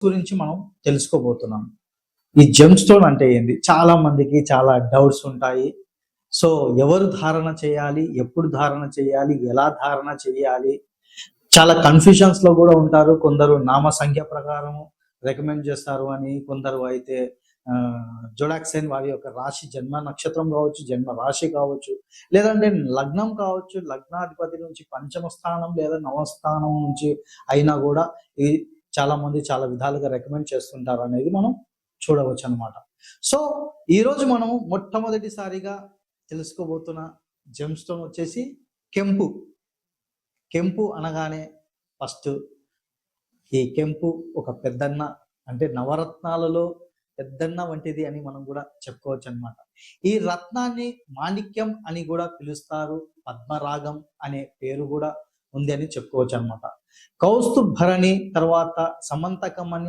గురించి మనం తెలుసుకోబోతున్నాం. ఈ జెమ్ స్టోన్ అంటే ఏంది? చాలా మందికి చాలా డౌట్స్ ఉంటాయి. సో, ఎవరు ధారణ చేయాలి? ఎప్పుడు ధారణ చేయాలి? ఎలా ధారణ చేయాలి? చాలా కన్‌ఫ్యూజన్స్‌లో గూడా ఉంటారు. కొందరు నామ సంఖ్య ప్రకారం రికమెండ్ చేస్తారు అని, కొందరు అయితే జోడాక్ సైన్ వారి యొక్క రాశి జన్మ నక్షత్రం కావచ్చు, జన్మ రాశి కావచ్చు, లేదంటే లగ్నం కావచ్చు. లగ్నాధిపతి నుంచి పంచమ స్థానం లేదా నవమ స్థానం నుంచి అయినా గూడా ఈ చాలామంది చాలా విధాలుగా రికమెండ్ చేస్తుంటారనేది మనం చూడవచ్చనమాట. సో, ఈరోజు మనం మొట్టమొదటిసారిగా తెలుసుకోబోతున్న జెమ్ స్టోన్ వచ్చేసి కెంపు. కెంపు అనగానే ఫస్ట్ ఈ కెంపు ఒక పెద్దన్న, అంటే నవరత్నాలలో పెద్దన్న వంటిది అని మనం కూడా చెప్పుకోవచ్చనమాట. ఈ రత్నాన్ని మాణిక్యం అని కూడా పిలుస్తారు. పద్మరాగం అనే పేరు కూడా ఉంది అని చెప్పుకోవచ్చనమాట. కౌస్తుభరణి, తర్వాత సమంతకం అని,